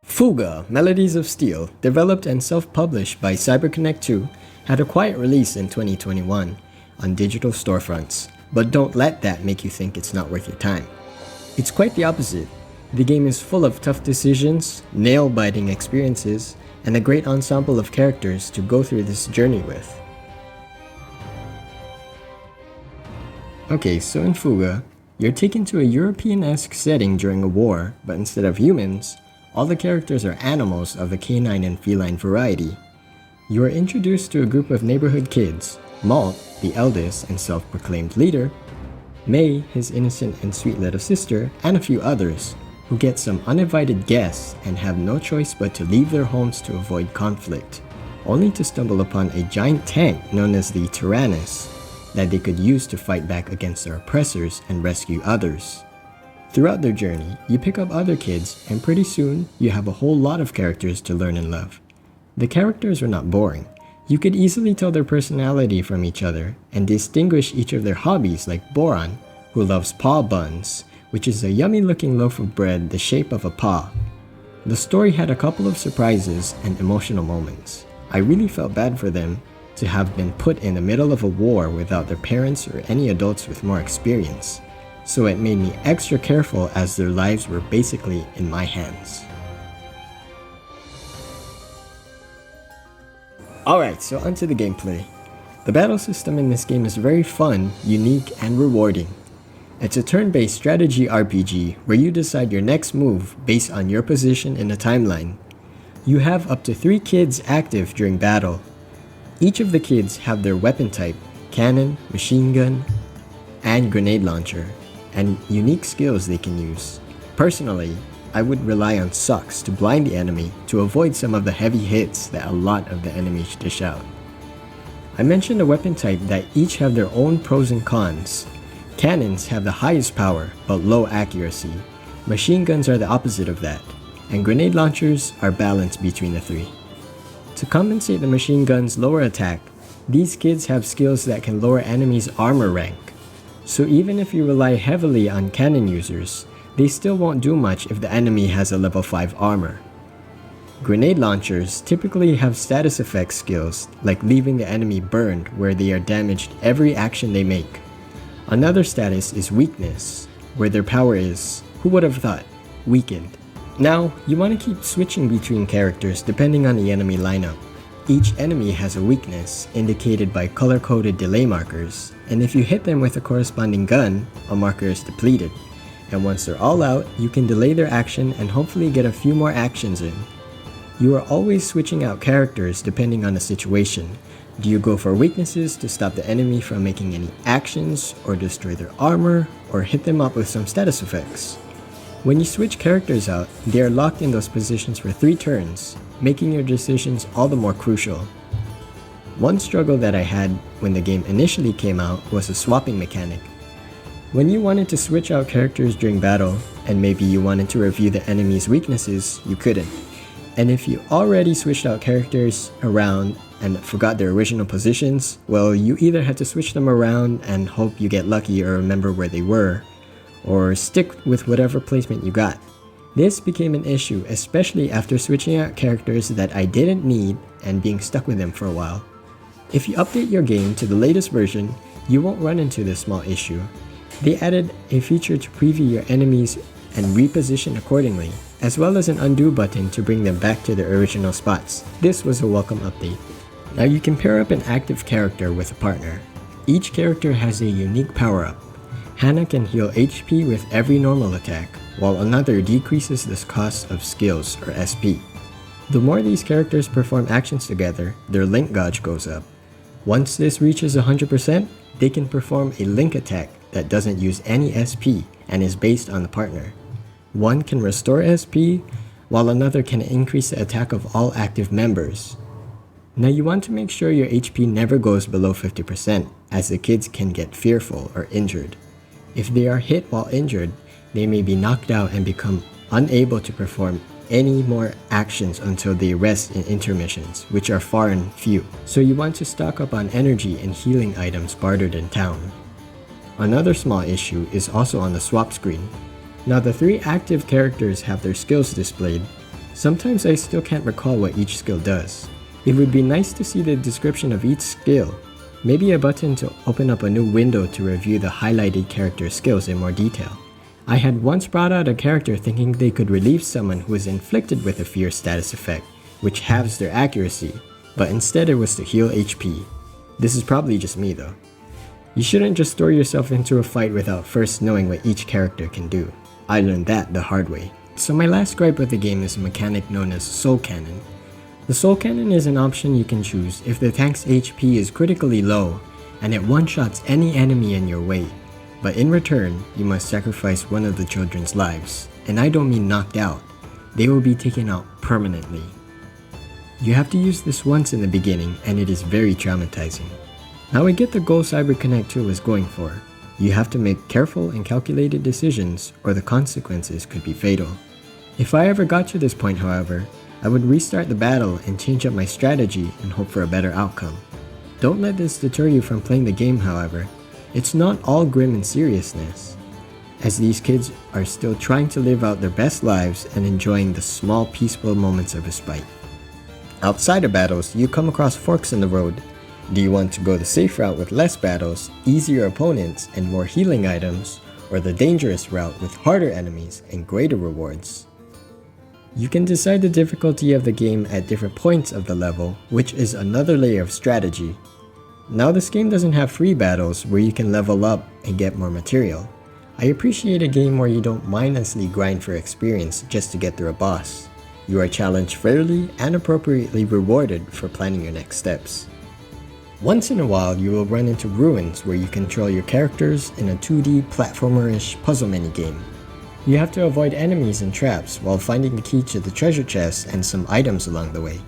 FUGA Melodies of Steel, developed and self-published by CyberConnect 2, had a quiet release in 2021 on digital storefronts, but don't let that make you think it's not worth your time. It's quite the opposite. The game is full of tough decisions, nail-biting experiences, and a great ensemble of characters to go through this journey with. Okay, so in FUGA, you're taken to a European-esque setting during a war, but instead of humans, all the characters are animals of the canine and feline variety. You are introduced to a group of neighborhood kids, Malt, the eldest and self-proclaimed leader, May, his innocent and sweet little sister, and a few others, who get some uninvited guests and have no choice but to leave their homes to avoid conflict, only to stumble upon a giant tank known as the Tyrannus that they could use to fight back against their oppressors and rescue others. Throughout their journey, you pick up other kids, and pretty soon, you have a whole lot of characters to learn and love. The characters are not boring. You could easily tell their personality from each other, and distinguish each of their hobbies, like Boran, who loves paw buns, which is a yummy-looking loaf of bread the shape of a paw. The story had a couple of surprises and emotional moments. I really felt bad for them to have been put in the middle of a war without their parents or any adults with more experience. So it made me extra careful as their lives were basically in my hands. Alright, so onto the gameplay. The battle system in this game is very fun, unique, and rewarding. It's a turn-based strategy RPG where you decide your next move based on your position in the timeline. You have up to 3 kids active during battle. Each of the kids have their weapon type, cannon, machine gun, and grenade launcher, and unique skills they can use. Personally, I would rely on sucks to blind the enemy to avoid some of the heavy hits that a lot of the enemies dish out. I mentioned the weapon type that each have their own pros and cons. Cannons have the highest power but low accuracy. Machine guns are the opposite of that, and grenade launchers are balanced between the 3. To compensate the machine gun's lower attack, these kids have skills that can lower enemies' armor rank. So even if you rely heavily on cannon users, they still won't do much if the enemy has a level 5 armor. Grenade launchers typically have status effect skills like leaving the enemy burned where they are damaged every action they make. Another status is weakness, where their power is, who would have thought, weakened. Now, you want to keep switching between characters depending on the enemy lineup. Each enemy has a weakness, indicated by color-coded delay markers, and if you hit them with a corresponding gun, a marker is depleted. And once they're all out, you can delay their action and hopefully get a few more actions in. You are always switching out characters depending on the situation. Do you go for weaknesses to stop the enemy from making any actions, or destroy their armor, or hit them up with some status effects? When you switch characters out, they are locked in those positions for 3 turns, making your decisions all the more crucial. One struggle that I had when the game initially came out was a swapping mechanic. When you wanted to switch out characters during battle, and maybe you wanted to review the enemy's weaknesses, you couldn't. And if you already switched out characters around and forgot their original positions, well, you either had to switch them around and hope you get lucky or remember where they were, or stick with whatever placement you got. This became an issue, especially after switching out characters that I didn't need and being stuck with them for a while. If you update your game to the latest version, you won't run into this small issue. They added a feature to preview your enemies and reposition accordingly, as well as an undo button to bring them back to their original spots. This was a welcome update. Now you can pair up an active character with a partner. Each character has a unique power-up. Hannah can heal HP with every normal attack, while another decreases the cost of skills, or SP. The more these characters perform actions together, their link gauge goes up. Once this reaches 100%, they can perform a link attack that doesn't use any SP and is based on the partner. One can restore SP, while another can increase the attack of all active members. Now you want to make sure your HP never goes below 50%, as the kids can get fearful or injured. If they are hit while injured, they may be knocked out and become unable to perform any more actions until they rest in intermissions, which are far and few. So you want to stock up on energy and healing items bartered in town. Another small issue is also on the swap screen. Now the 3 active characters have their skills displayed, Sometimes I still can't recall what each skill does. It would be nice to see the description of each skill, maybe a button to open up a new window to review the highlighted character skills in more detail. I had once brought out a character thinking they could relieve someone who was inflicted with a fear status effect, which halves their accuracy, but instead it was to heal HP. This is probably just me though. You shouldn't just throw yourself into a fight without first knowing what each character can do. I learned that the hard way. So my last gripe with the game is a mechanic known as Soul Cannon. The Soul Cannon is an option you can choose if the tank's HP is critically low and it one-shots any enemy in your way. But in return, you must sacrifice one of the children's lives. And I don't mean knocked out. They will be taken out permanently. You have to use this once in the beginning and it is very traumatizing. Now I get the goal CyberConnect 2 is going for. You have to make careful and calculated decisions or the consequences could be fatal. If I ever got to this point, however, I would restart the battle and change up my strategy and hope for a better outcome. Don't let this deter you from playing the game, however. It's not all grim and seriousness, as these kids are still trying to live out their best lives and enjoying the small peaceful moments of respite. Outside of battles, you come across forks in the road. Do you want to go the safe route with less battles, easier opponents, and more healing items, or the dangerous route with harder enemies and greater rewards? You can decide the difficulty of the game at different points of the level, which is another layer of strategy. Now this game doesn't have free battles where you can level up and get more material. I appreciate a game where you don't mindlessly grind for experience just to get through a boss. You are challenged fairly and appropriately rewarded for planning your next steps. Once in a while, you will run into ruins where you control your characters in a 2D platformer-ish puzzle minigame. You have to avoid enemies and traps while finding the key to the treasure chest and some items along the way.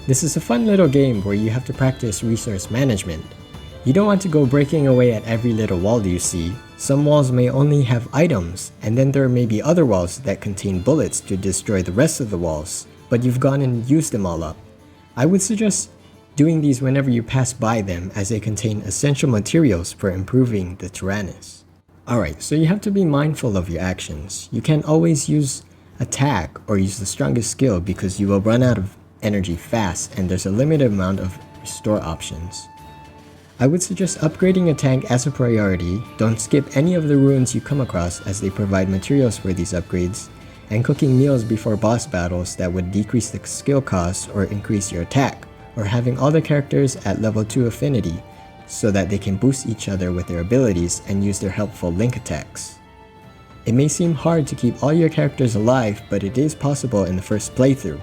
This is a fun little game where you have to practice resource management. You don't want to go breaking away at every little wall you see. Some walls may only have items, and then there may be other walls that contain bullets to destroy the rest of the walls, but you've gone and used them all up. I would suggest doing these whenever you pass by them, as they contain essential materials for improving the Tyrannus. Alright, so you have to be mindful of your actions. You can't always use attack or use the strongest skill because you will run out of energy fast and there's a limited amount of restore options. I would suggest upgrading a tank as a priority. Don't skip any of the ruins you come across as they provide materials for these upgrades, and cooking meals before boss battles that would decrease the skill cost or increase your attack, or having all the characters at level 2 affinity so that they can boost each other with their abilities and use their helpful link attacks. It may seem hard to keep all your characters alive, but it is possible in the first playthrough.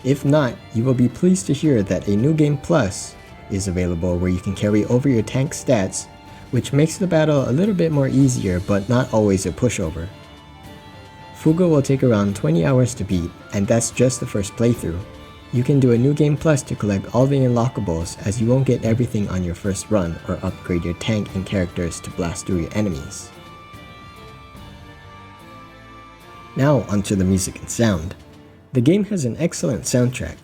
If not, you will be pleased to hear that a New Game Plus is available where you can carry over your tank stats, which makes the battle a little bit more easier but not always a pushover. FUGA will take around 20 hours to beat, and that's just the first playthrough. You can do a New Game Plus to collect all the unlockables, as you won't get everything on your first run or upgrade your tank and characters to blast through your enemies. Now onto the music and sound. The game has an excellent soundtrack.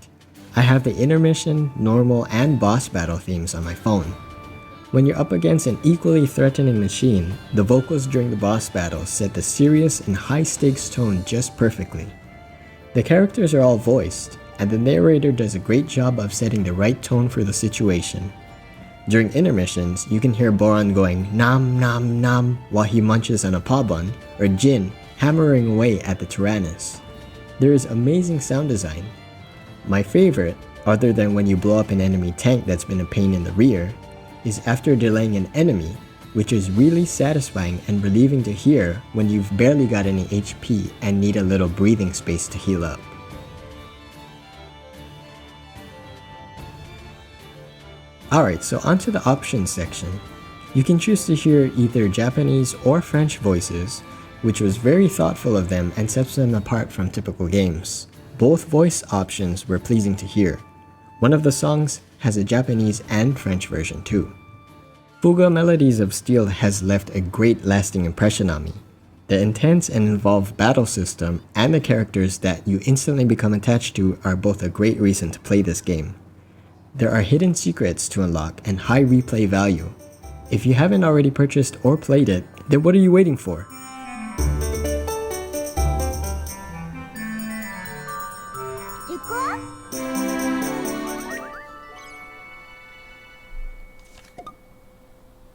I have the intermission, normal, and boss battle themes on my phone. When you're up against an equally threatening machine, the vocals during the boss battle set the serious and high-stakes tone just perfectly. The characters are all voiced, and the narrator does a great job of setting the right tone for the situation. During intermissions, you can hear Boran going nom nom nom while he munches on a paw bun, or Jin hammering away at the Tyrannus. There is amazing sound design. My favorite, other than when you blow up an enemy tank that's been a pain in the rear, is after delaying an enemy, which is really satisfying and relieving to hear when you've barely got any HP and need a little breathing space to heal up. Alright, so onto the options section. You can choose to hear either Japanese or French voices, which was very thoughtful of them and sets them apart from typical games. Both voice options were pleasing to hear. One of the songs has a Japanese and French version too. FUGA Melodies of Steel has left a great lasting impression on me. The intense and involved battle system and the characters that you instantly become attached to are both a great reason to play this game. There are hidden secrets to unlock and high replay value. If you haven't already purchased or played it, then what are you waiting for? 行こう。